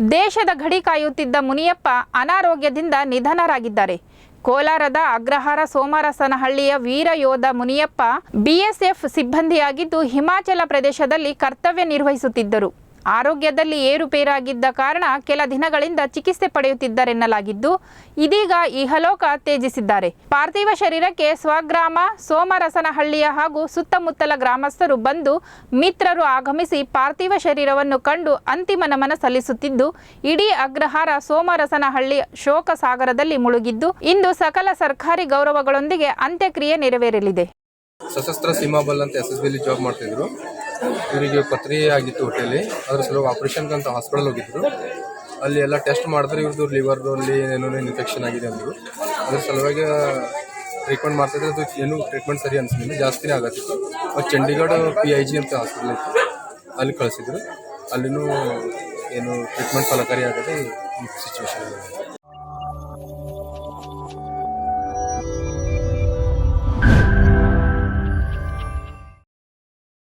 ದೇಶದ ಗಡಿ ಕಾಯುತ್ತಿದ್ದ ಮುನಿಯಪ್ಪ ಅನಾರೋಗ್ಯದಿಂದ ನಿಧನರಾಗಿದ್ದಾರೆ. ಕೋಲಾರದ ಅಗ್ರಹಾರ ಸೋಮರಸನಹಳ್ಳಿಯ ವೀರ ಯೋಧ ಮುನಿಯಪ್ಪ ಬಿಎಸ್ಎಫ್ ಸಿಬ್ಬಂದಿಯಾಗಿದ್ದು ಹಿಮಾಚಲ ಪ್ರದೇಶದಲ್ಲಿ ಕರ್ತವ್ಯ ನಿರ್ವಹಿಸುತ್ತಿದ್ದರು. ಆರೋಗ್ಯದಲ್ಲಿ ಏರುಪೇರಾಗಿದ್ದ ಕಾರಣ ಕೆಲ ದಿನಗಳಿಂದ ಚಿಕಿತ್ಸೆ ಪಡೆಯುತ್ತಿದ್ದರೆನ್ನಲಾಗಿದ್ದು, ಇದೀಗ ಇಹಲೋಕ ತ್ಯಜಿಸಿದ್ದಾರೆ. ಪಾರ್ಥಿವ ಶರೀರಕ್ಕೆ ಸ್ವಗ್ರಾಮ ಸೋಮರಸನಹಳ್ಳಿಯ ಹಾಗೂ ಸುತ್ತಮುತ್ತಲ ಗ್ರಾಮಸ್ಥರು ಬಂಧು ಮಿತ್ರರು ಆಗಮಿಸಿ ಪಾರ್ಥಿವ ಶರೀರವನ್ನು ಕಂಡು ಅಂತಿಮ ನಮನ ಸಲ್ಲಿಸುತ್ತಿದ್ದು, ಇಡೀ ಅಗ್ರಹಾರ ಸೋಮರಸನಹಳ್ಳಿ ಶೋಕ ಸಾಗರದಲ್ಲಿ ಮುಳುಗಿದ್ದು, ಇಂದು ಸಕಲ ಸರ್ಕಾರಿ ಗೌರವಗಳೊಂದಿಗೆ ಅಂತ್ಯಕ್ರಿಯೆ ನೆರವೇರಲಿದೆ. ಸಶಸ್ತ್ರ ಸೀಮಾ ಬಲ್ ಅಂತ SSB ಜಾಬ್ ಮಾಡ್ತಿದ್ರು. ಇವರಿಗೆ ಪತ್ರಿ ಆಗಿತ್ತು ಹೊಟ್ಟೆಯಲ್ಲಿ. ಅದ್ರ ಸಲುವಾಗಿ ಆಪರೇಷನ್ಗೆ ಅಂತ ಹಾಸ್ಪಿಟಲ್ ಹೋಗಿದ್ರು. ಅಲ್ಲಿ ಎಲ್ಲ ಟೆಸ್ಟ್ ಮಾಡಿದ್ರೆ ಇವ್ರದ್ದು ಲಿವರ್ದಲ್ಲಿ ಏನೋ ಇನ್ಫೆಕ್ಷನ್ ಆಗಿದೆ ಅಂದರು. ಅದ್ರ ಸಲುವಾಗಿ ಟ್ರೀಟ್ಮೆಂಟ್ ಮಾಡ್ತಿದ್ರೆ ಅದು ಏನು ಟ್ರೀಟ್ಮೆಂಟ್ ಸರಿ ಅನಿಸ್ಲಿಲ್ಲ, ಜಾಸ್ತಿನೇ ಆಗತ್ತಿತ್ತು. ಮತ್ತು ಚಂಡೀಗಢ PIG ಅಂತ ಹಾಸ್ಪಿಟಲ್ ಇತ್ತು, ಅಲ್ಲಿ ಕಳಿಸಿದ್ರು. ಅಲ್ಲಿನೂ ಏನು ಟ್ರೀಟ್ಮೆಂಟ್ ಫಲಕಾರಿ ಆಗದೆ ಈ ಸಿಚುವೇಶನ್.